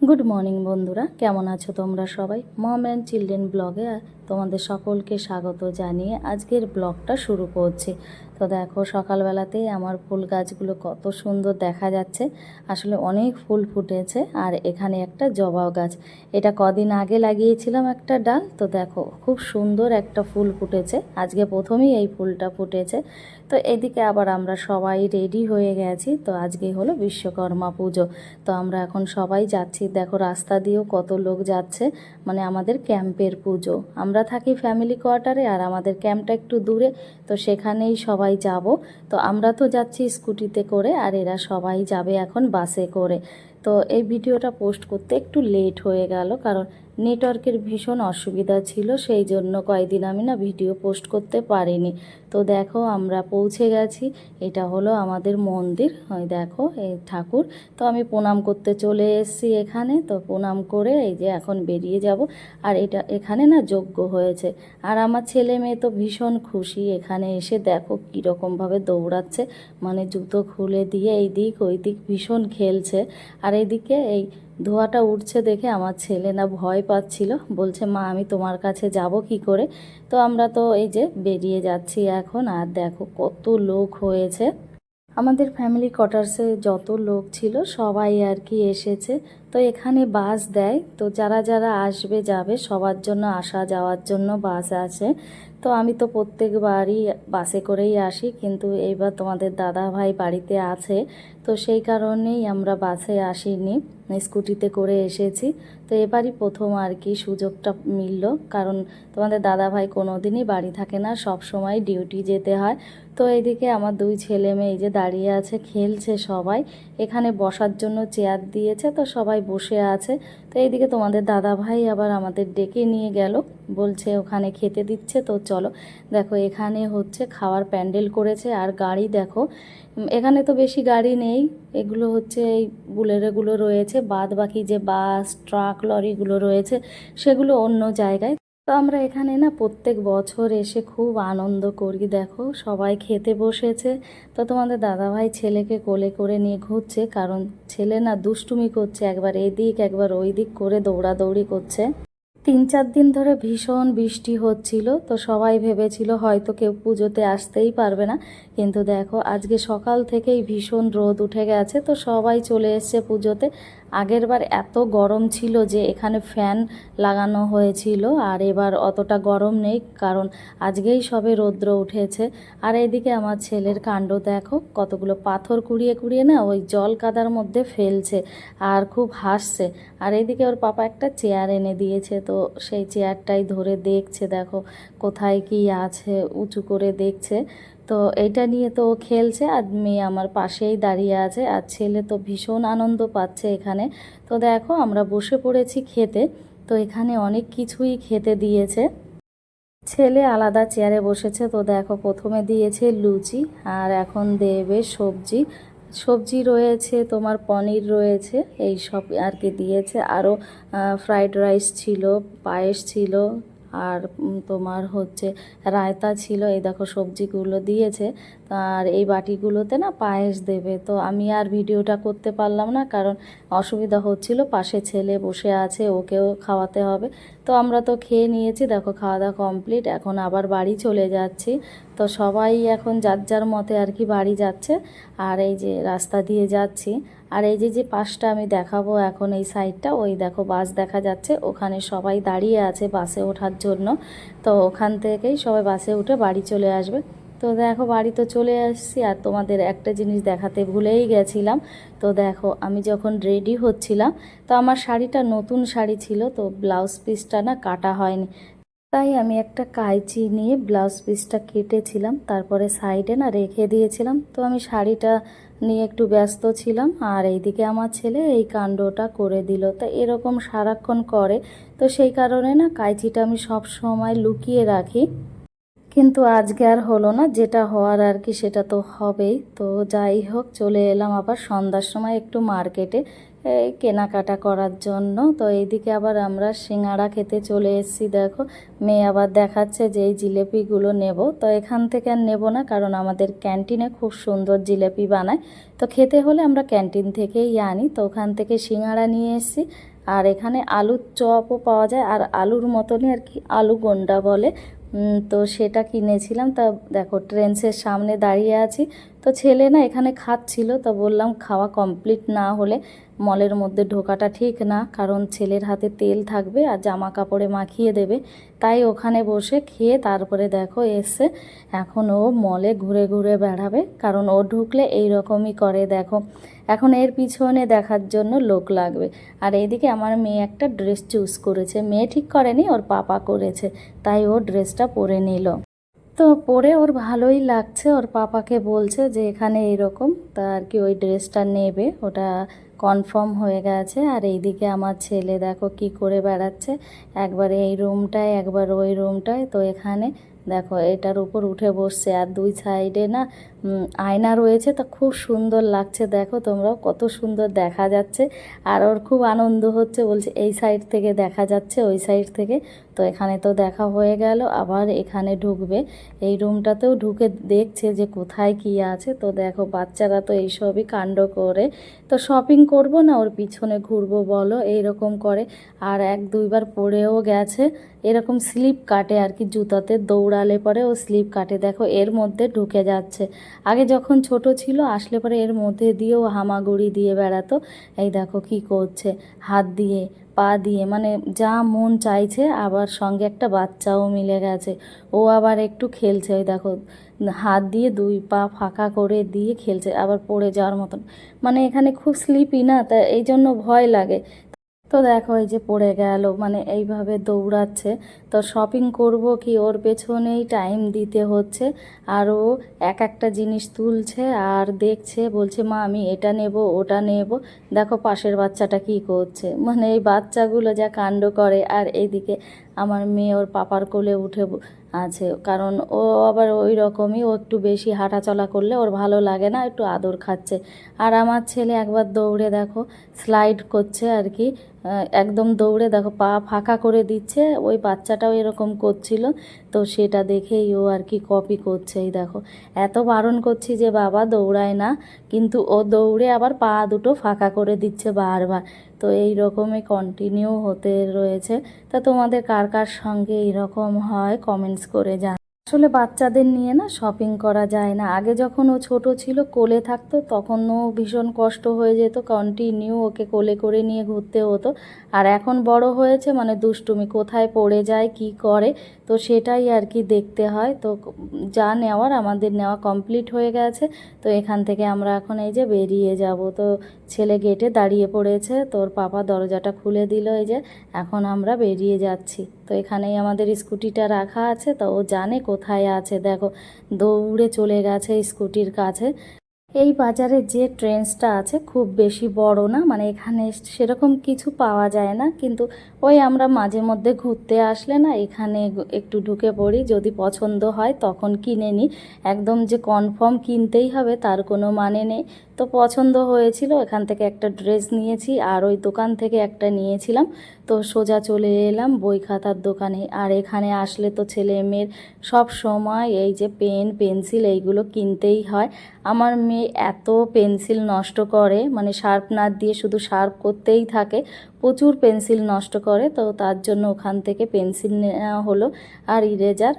Good morning বন্ধুরা, কেমন আছো তোমরা সবাই? মম অ্যান্ড চিলড্রেন ব্লগে তোমাদের সকলকে স্বাগত জানিয়ে আজকের ব্লগটা শুরু করছি। তো দেখো, সকালবেলাতেই আমার ফুল গাছগুলো কত সুন্দর দেখা যাচ্ছে। আসলে অনেক ফুল ফুটেছে। আর এখানে একটা জবা গাছ, এটা কদিন আগে লাগিয়েছিলাম একটা ডাল। তো দেখো, খুব সুন্দর একটা ফুল ফুটেছে, আজকে প্রথমেই এই ফুলটা ফুটেছে। তো এদিকে আবার আমরা সবাই রেডি হয়ে গেছি। তো আজকে হলো বিশ্বকর্মা পুজো। তো আমরা এখন সবাই যাচ্ছি, দেখো রাস্তা দিয়েও কত লোক যাচ্ছে। মানে আমাদের ক্যাম্পের পুজো, আমরা থাকি ফ্যামিলি কোয়ার্টারে আর আমাদের ক্যাম্পটা একটু দূরে। তো সেখানেই সবাই যাব। তো আমরা তো যাচ্ছি স্কুটিতে করে, আর এরা সবাই যাবে এখন বাসে করে। তো এই ভিডিওটা পোস্ট করতে একটু লেট হয়ে গেল, কারণ নেটওয়ার্কের ভীষণ অসুবিধা ছিল, সেই জন্য কয়েকদিন আমি না ভিডিও পোস্ট করতে পারিনি। তো দেখো, আমরা পৌঁছে গেছি। এটা হলো আমাদের মন্দির, ওই দেখো এই ঠাকুর। তো আমি প্রণাম করতে চলে এসেছি এখানে। তো প্রণাম করে এই যে এখন বেরিয়ে যাব। আর এটা এখানে না যজ্ঞ হয়েছে, আর আমার ছেলে মেয়ে তো ভীষণ খুশি। এখানে এসে দেখো কীরকমভাবে দৌড়াচ্ছে, মানে জুতো খুলে দিয়ে এই দিক ওই দিক ভীষণ খেলছে। আর এইদিকে এই ধোঁয়াটা উঠছে দেখে আমার ছেলে না ভয় পাচ্ছিল, বলছে মা আমি তোমার কাছে যাব কি করে। তো আমরা তো এই যে বেরিয়ে যাচ্ছি এখন। আর দেখো কত লোক হয়েছে, আমাদের ফ্যামিলি কোয়ার্টার্সে যত লোক ছিল সবাই আর কি এসেছে। তো এখানে বাস দেয়, তো যারা যারা আসবে যাবে সবার জন্য আসা যাওয়ার জন্য বাস আছে। তো আমি তো প্রত্যেকবারই বাসে করেই আসি, কিন্তু এইবার তোমাদের দাদা ভাই বাড়িতে আছে, তো সেই কারণেই আমরা বাসে আসিনি, স্কুটিতে করে এসেছি। তো এবারই প্রথম আর কি সুযোগটা মিলল, কারণ তোমাদের দাদা ভাই কোনো দিনই বাড়ি থাকে না, সব সময় ডিউটি যেতে হয়। তো এইদিকে আমার দুই ছেলে মেয়ে এই যে দাঁড়িয়ে আছে, খেলছে সবাই। এখানে বসার জন্য চেয়ার দিয়েছে, তো সবাই বসে আছে। তো এইদিকে তোমাদের দাদা ভাই আবার আমাদের ডেকে নিয়ে গেল, বলছে ওখানে খেতে দিচ্ছে, তো চলো। দেখো এখানে হচ্ছে খাওয়ার প্যান্ডেল করেছে। আর গাড়ি দেখো, এখানে তো বেশি গাড়ি নেই, এগুলো হচ্ছে এই বুলেরোগুলো রয়েছে, বাদ বাকি যে বাস ট্রাক লরিগুলো রয়েছে সেগুলো অন্য জায়গায়। তো আমরা এখানে না প্রত্যেক বছর এসে খুব আনন্দ করি। দেখো সবাই খেতে বসেছে। তো তোমাদের দাদাভাই ছেলেকে কোলে করে নিয়ে ঘুরছে, কারণ ছেলে না দুষ্টুমি করছে, একবার এদিক একবার ওই দিক করে দৌড়াদৌড়ি করছে। 3-4 দিন ধরে ভীষণ বৃষ্টি হচ্ছিল, তো সবাই ভেবেছিল হয়তো কেউ পুজোতে আসতেই পারবে না। কিন্তু দেখো আজকে সকাল থেকেই ভীষণ রোদ উঠে গেছে, তো সবাই চলে এসছে পুজোতে। আগের বার এত গরম ছিল যে এখানে ফ্যান লাগানো হয়েছিল, আর এবার অতটা গরম নেই, কারণ আজকেই সবে রৌদ্র উঠেছে। আর এদিকে আমার ছেলের কাণ্ড দেখো, কতগুলো পাথর কুড়িয়ে কুড়িয়ে না ওই জল কাদার মধ্যে ফেলছে, আর খুব হাসছে। আর এইদিকে ওর পাপা একটা চেয়ার এনে দিয়েছে, তো সেই চেয়ারটাই ধরে দেখছে, দেখো কোথায় কি আছে, উঁচু করে দেখছে। তো এইটা নিয়ে তো ও খেলছে, আর মেয়ে আমার পাশেই দাঁড়িয়ে আছে, আর ছেলে তো ভীষণ আনন্দ পাচ্ছে এখানে। তো দেখো আমরা বসে পড়েছি খেতে। তো এখানে অনেক কিছুই খেতে দিয়েছে, ছেলে আলাদা চেয়ারে বসেছে। তো দেখো প্রথমে দিয়েছে লুচি, আর এখন দেবে সবজি। সবজি রয়েছে, তোমার পনির রয়েছে, এই সব আর কি দিয়েছে। আরও ফ্রাইড রাইস ছিল, পায়েস ছিল, আর তোমার হচ্ছে রায়তা ছিল। এই দেখো সবজিগুলো দিয়েছে। আর এই বাটিগুলোতে না পায়েস দেবে। তো আমি আর ভিডিওটা করতে পারলাম না, কারণ অসুবিধা হচ্ছিল, পাশে ছেলে বসে আছে, ওকেও খাওয়াতে হবে। তো আমরা তো খেয়ে নিয়েছি, দেখো খাওয়া দাওয়া কমপ্লিট, এখন আবার বাড়ি চলে যাচ্ছি। তো সবাই এখন যার যার মতে আর কি বাড়ি যাচ্ছে। আর এই যে রাস্তা দিয়ে যাচ্ছি, আর এই যে যে পাশটা আমি দেখাবো এখন, এই সাইডটা ওই দেখো বাস দেখা যাচ্ছে, ওখানে সবাই দাঁড়িয়ে আছে বাসে ওঠার জন্য। তো ওখান থেকেই সবাই বাসে উঠে বাড়ি চলে আসবে। তো দেখো বাড়ি তো চলে আসছি, আর তোমাদের একটা জিনিস দেখাতে ভুলেই গেছিলাম। তো দেখো আমি যখন রেডি হচ্ছিলাম, তো আমার শাড়িটা নতুন শাড়ি ছিল, তো ব্লাউজ পিসটা না কাটা হয়নি, তাই আমি একটা কাঁচি নিয়ে ব্লাউজ পিসটা কেটেছিলাম, তারপরে সাইডে না রেখে দিয়েছিলাম। তো আমি শাড়িটা নিয়ে একটু ব্যস্ত ছিলাম, আর এইদিকে আমার ছেলে এই কাণ্ডটা করে দিল। তো এরকম সারাক্ষণ করে, তো সেই কারণে না কাঁচিটা আমি সব সময় লুকিয়ে রাখি। কিন্তু আজকে আর হলো না, যেটা হওয়ার আর কি সেটা তো হবেই। তো যাই হোক, চলে এলাম আবার সন্ধ্যার সময় একটু মার্কেটে, এই কেনাকাটা করার জন্য। তো এইদিকে আবার আমরা সিঙ্গাড়া খেতে চলে এসেছি। দেখো মেয়ে আবার দেখাচ্ছে যে এই জিলেপিগুলো নেব। তো এখান থেকে আর নেব না, কারণ আমাদের ক্যান্টিনে খুব সুন্দর জিলেপি বানায়। তো খেতে হলে আমরা ক্যান্টিন থেকেই আনি। তো ওখান থেকে সিঙ্গাড়া নিয়ে এসেছি। আর এখানে আলুর চপও পাওয়া যায়, আর আলুর মতনই আর কি, আলু গোন্ডা বলে। তো সেটা কিনেছিলাম। তা দেখো ট্রেন্সের সামনে দাঁড়িয়ে আছি। তো ছেলে না এখানে খাচ্ছিল, তো বললাম খাওয়া কমপ্লিট না হলে মলের মধ্যে ঢোকাটা ঠিক না, কারণ ছেলের হাতে তেল থাকবে আর জামা কাপড়ে মাখিয়ে দেবে। তাই ওখানে বসে খেয়ে তারপরে দেখো এসে এখন ও মলে ঘুরে ঘুরে বেড়াবে, কারণ ও ঢুকলে এই রকমই করে। দেখো এখন এর পিছনে দেখার জন্য লোক লাগবে। আর এইদিকে আমার মেয়ে একটা ড্রেস চুজ করেছে, মেয়ে ঠিক করেনি, ওর পাপা করেছে, তাই ও ড্রেসটা পরে নিল। তো পরে ওর ভালোই লাগছে, ওর পাপাকে বলছে যে এখানে এইরকম, তা আর কি ওই ড্রেসটা নেবে, ওটা কনফার্ম হয়ে গেছে। আর এইদিকে আমার ছেলে দেখো কি করে বেড়াচ্ছে, একবার এই রুমটায় একবার ওই রুমটায়। তো এখানে দেখো এটার উপর উঠে বসছে, আর দুই সাইডে না আয়না রয়েছে, তো খুব সুন্দর লাগছে। দেখো তোমরাও কত সুন্দর দেখা যাচ্ছে। আর ওর খুব আনন্দ হচ্ছে, বলছে এই সাইড থেকে দেখা যাচ্ছে ওই সাইড থেকে। তো এখানে তো দেখা হয়ে গেল, আবার এখানে ঢুকবে। এই রুমটাতেও ঢুকে দেখছে যে কোথায় কি আছে। তো দেখো বাচ্চারা তো এইসবই কাণ্ড করে। তো শপিং করব না ওর পিছনে ঘুরবো বলো, এইরকম করে। আর এক দুইবার পড়েও গেছে, এরকম স্লিপ কাটে আর কি, জুতাতে দৌড়ালে পরে ও স্লিপ কাটে। দেখো এর মধ্যে ঢুকে যাচ্ছে। আগে যখন ছোট ছিল আসলে পরে এর মধ্যে দিয়েও হামাগুড়ি দিয়ে বেড়াতো। এই দেখো কি করছে, হাত দিয়ে পা দিয়ে, মানে যা মন চাইছে। আবার সঙ্গে একটা বাচ্চাও মিলে গেছে, ও আবার একটু খেলছে। ওই দেখো হাত দিয়ে দুই পা ফাঁকা করে দিয়ে খেলছে, আবার পড়ে যাওয়ার মতন। মানে এখানে খুব স্লিপি না, তা এই জন্য ভয় লাগে। তো দেখো এই যে পড়ে গেল, মানে এইভাবে দৌড়াচ্ছে। তো শপিং করব কি, ওর পেছনেই টাইম দিতে হচ্ছে। আর ও এক একটা জিনিস তুলছে আর দেখছে, বলছে মা আমি এটা নেব ওটা নেব। দেখো পাশের বাচ্চাটা কি করছে, মানে এই বাচ্চাগুলো যা কাণ্ড করে। আর এইদিকে আমার মেয়ে ওর পাপার কোলে উঠে আছে, কারণ ও আবার ওই রকমই, ও একটু বেশি হাঁটাচলা করলে ওর ভালো লাগে না, একটু আদর খাচ্ছে। আর আমার ছেলে একবার দৌড়ে দেখো স্লাইড করছে আর কি, একদম দৌড়ে দেখো পা ফাঁকা করে দিচ্ছে। ওই বাচ্চাটাও এরকম করছিল, তো সেটা দেখেই ও আর কি কপি করছে। এই দেখো এত বারণ করছি যে বাবা দৌড়ায় না, কিন্তু ও দৌড়ে আবার পা দুটো ফাঁকা করে দিচ্ছে বারবার। তো এই রকমই কন্টিনিউ হতে রয়েছে। তা তোমাদের কার কার সঙ্গে এইরকম হয় কমেন্টস করে জানাও। আসলে বাচ্চাদের নিয়ে না শপিং করা যায় না। আগে যখন ও ছোট ছিল কোলে থাকতো তখনও ভীষণ কষ্ট হয়ে যেত, কন্টিনিউ ওকে কোলে করে নিয়ে ঘুরতে হতো। আর এখন বড় হয়েছে মানে দুষ্টুমি, কোথায় পড়ে যায় কি করে, তো সেটাই আর কি দেখতে হয়। তো যা নেওয়ার আমাদের নেওয়া কমপ্লিট হয়ে গেছে। তো এখান থেকে আমরা এখন এই যে বেরিয়ে যাব। তো ছেলে গেটে দাঁড়িয়ে পড়েছে, তোর পাপা দরজাটা খুলে দিল, এই যে এখন আমরা বেরিয়ে যাচ্ছি। তো এখানেই আমাদের স্কুটিটা রাখা আছে, তো ও জানে কোথায় আছে। দেখো দৌড়ে চলে গেছে স্কুটির কাছে। এই বাজারে যে ট্রেন্ডসটা আছে খুব বেশি বড় না, মানে এখানে সেরকম কিছু পাওয়া যায় না, কিন্তু ওই আমরা মাঝে মধ্যে ঘুরতে আসলে না এখানে একটু ঢুকে পড়ি, যদি পছন্দ হয় তখন কিনে নিই। একদম যে কনফার্ম কিনতেই হবে তার কোনো মানে নেই। তো পছন্দ হয়েছিল, এখান থেকে একটা ড্রেস নিয়েছি, আর ওই দোকান থেকে একটা নিয়েছিলাম। তো সোজা চলে এলাম বই খাতার দোকানে। আর এখানে আসলে তো ছেলে মেয়ের সব সময় এই যে পেন পেন্সিল এইগুলো কিনতেই হয়। আমার মেয়ে এত পেন্সিল নষ্ট করে, মানে শার্পনার দিয়ে শুধু শার্প করতেই থাকে, প্রচুর পেন্সিল নষ্ট করে। তো তার জন্য ওখান থেকে পেন্সিল নেওয়া হলো আর ইরেজার।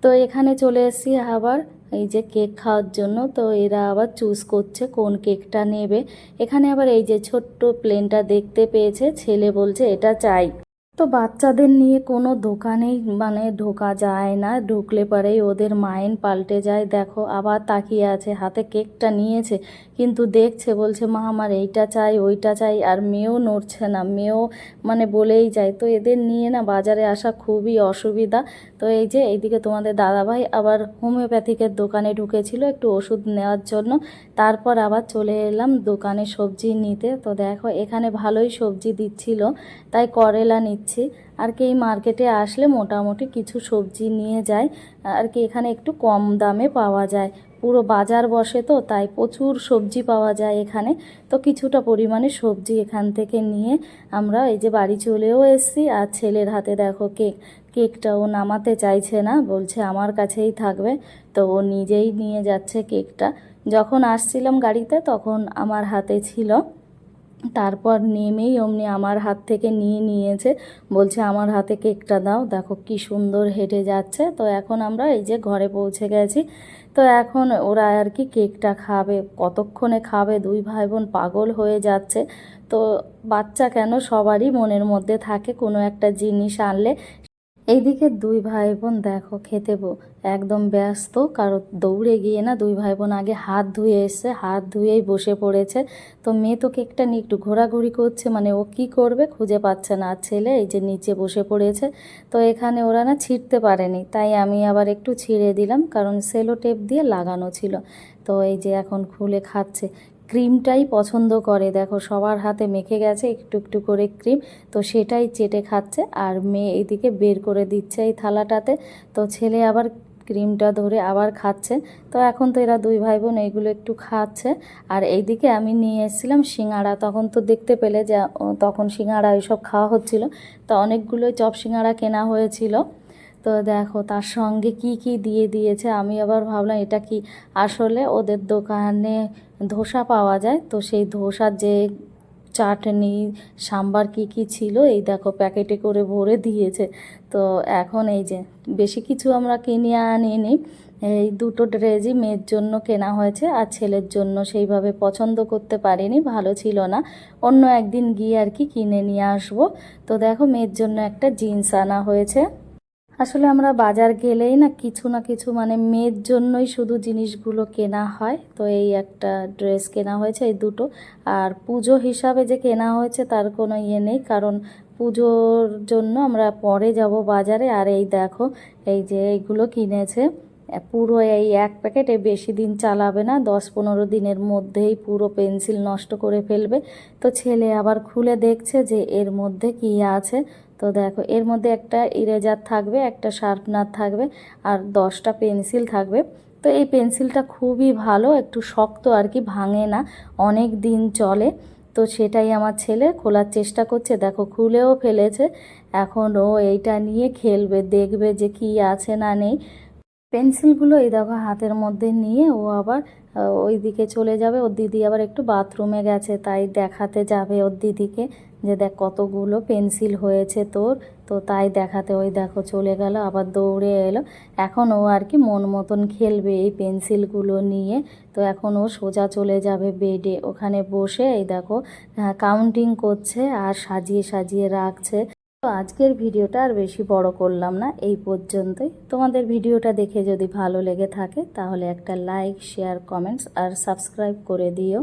তো এখানে চলে এসেছি আবার এই যে কেক খাওয়ার জন্য। তো এরা আবার চুজ করছে কোন কেকটা নেবে। এখানে আবার এই যে ছোট্ট প্লেনটা দেখতে পেয়েছে, ছেলে বলছে এটা চাই। তো বাচ্চাদের নিয়ে কোনো দোকানেই মানে ঢোকা যায় না, ঢুকলে পরেই ওদের মাইন্ড পাল্টে যায়। দেখো আবার তাকিয়ে আছে, হাতে কেকটা নিয়েছে কিন্তু দেখছে, বলছে মা আমার এইটা চাই ওইটা চাই। আর মেয়েও নড়ছে না, মেয়েও মানে বলেই যায়। তো এদের নিয়ে না বাজারে আসা খুবই অসুবিধা। তো এই যে এইদিকে তোমাদের দাদাভাই আবার হোমিওপ্যাথিকের দোকানে ঢুকেছিল একটু ওষুধ নেওয়ার জন্য। তারপর আবার চলে এলাম দোকানে সবজি নিতে। তো দেখো এখানে ভালোই সবজি দিচ্ছিল, তাই করেলা নিচ্ছি। আর কি এই মার্কেটে আসলে মোটামুটি কিছু সবজি নিয়ে যায় আর কি, এখানে একটু কম দামে পাওয়া যায়। পুরো বাজার বসে তো, তাই প্রচুর সবজি পাওয়া যায় এখানে। তো কিছুটা পরিমাণে সবজি এখান থেকে নিয়ে আমরা এই যে বাড়ি চলেও এসেছি। আর ছেলের হাতে দেখো কেকটা ও নামাতে চাইছে না, বলছে আমার কাছেই থাকবে। তো ও নিজেই নিয়ে যাচ্ছে কেকটা। যখন আসছিলাম গাড়িতে তখন আমার হাতে ছিল, তারপর নেমেই অমনি আমার হাত থেকে নিয়ে নিয়েছে, বলছে আমার হাতে কেকটা দাও। দেখো কি সুন্দর হেঁটে যাচ্ছে। তো এখন আমরা এই যে ঘরে পৌঁছে গেছি। তো এখন ওরা আর কি কেকটা খাবে, কতক্ষণে খাবে, দুই ভাই বোন পাগল হয়ে যাচ্ছে। তো বাচ্চা কেন, সবারই মনের মধ্যে থাকে কোনো একটা জিনিস আনলে। এইদিকে দুই ভাই বোন দেখো খেতে একদম ব্যস্ত, কারো দৌড়ে গিয়ে না, দুই ভাই বোন আগে হাত ধুয়ে এসছে, হাত ধুয়েই বসে পড়েছে। তো মেয়ে তো কেকটা নিয়ে একটু ঘোরাঘুরি করছে, মানে ও কি করবে খুঁজে পাচ্ছে না। আর ছেলে এই যে নিচে বসে পড়েছে। তো এখানে ওরা না ছিঁড়তে পারেনি, তাই আমি আবার একটু ছিঁড়ে দিলাম, কারণ সেলো টেপ দিয়ে লাগানো ছিল। তো এই যে এখন খুলে খাচ্ছে। ক্রিমটাই পছন্দ করে, দেখো সবার হাতে মেখে গেছে একটু একটু করে ক্রিম। তো সেটাই চেটে খাচ্ছে, আর মেয়ে এইদিকে বের করে দিচ্ছে এই থালাটাতে। তো ছেলে আবার ক্রিমটা ধরে আবার খাচ্ছে। তো এখন তো এরা দুই ভাই বোন এইগুলো একটু খাচ্ছে। আর এইদিকে আমি নিয়ে এসেছিলাম সিঙাড়া, তখন তো দেখতে পেলে যে তখন সিঙাড়া এইসব খাওয়া হচ্ছিল। তো অনেকগুলোই চপ সিঙাড়া কেনা হয়েছিল। তো দেখো তার সঙ্গে কি কি দিয়ে দিয়েছে, আমি আবার ভাবলাম এটা কি, আসলে ওদের দোকানে ধোসা পাওয়া যায়, তো সেই ধোসার যে চাটনি সাম্বার কি কি ছিল এই দেখো প্যাকেটে করে ভরে দিয়েছে। তো এখন এই যে বেশি কিছু আমরা কিনে আনিনি, এই দুটো ড্রেসই মেয়ের জন্য কেনা হয়েছে, আর ছেলের জন্য সেইভাবে পছন্দ করতে পারিনি, ভালো ছিল না। অন্য একদিন গিয়ে আর কি কিনে নিয়ে আসবো। তো দেখো মেয়ের জন্য একটা জিন্স আনা হয়েছে। আসলে আমরা বাজার গেলেই না কিছু মানে মেয়ের জন্যই শুধু জিনিসগুলো কেনা হয়। তো এই একটা ড্রেস কেনা হয়েছে, এই দুটো। আর পুজো হিসাবে যে কেনা হয়েছে তার কোনো ইয়ে নেই, কারণ পুজোর জন্য আমরা পরে যাব বাজারে। আর এই দেখো এই যে এইগুলো কিনেছে, পুরো এই এক প্যাকেটে বেশি দিন চালাবে না, 10-15 দিনের মধ্যেই পুরো পেন্সিল নষ্ট করে ফেলবে। তো ছেলে আবার খুলে দেখছে যে এর মধ্যে কী আছে। তো দেখো এর মধ্যে একটা ইরেজার থাকবে, একটা শার্পনার থাকবে, আর 10টা পেন্সিল থাকবে। তো এই পেন্সিলটা খুবই ভালো, একটু শক্ত আর কি, ভাঙে না, অনেক দিন চলে। তো সেটাই আমার ছেলে খোলার চেষ্টা করছে, দেখো খুলেও ফেলেছে। এখন ও এইটা নিয়ে খেলবে, দেখবে যে কি আছে না নেই। পেন্সিলগুলো এই দেখো হাতের মধ্যে নিয়ে ও আবার ওই দিকে চলে যাবে। ওর দিদি আবার একটু বাথরুমে গেছে, তাই দেখাতে যাবে ওর দিদিকে যে দেখ কতগুলো পেন্সিল হয়েছে তোর। তো তাই দেখাতে ওই দেখো চলে গেল, আবার দৌড়ে এলো। এখন ও আর কি মন মতন খেলবে এই পেন্সিলগুলো নিয়ে। তো এখন ও সোজা চলে যাবে বেডে, ওখানে বসে এই দেখো কাউন্টিং করছে আর সাজিয়ে সাজিয়ে রাখছে। তো আজকের ভিডিওটা আর বেশি বড় করলাম না, এই পর্যন্তই। তোমাদের ভিডিওটা দেখে যদি ভালো লেগে থাকে তাহলে একটা লাইক, শেয়ার, কমেন্টস আর সাবস্ক্রাইব করে দিও।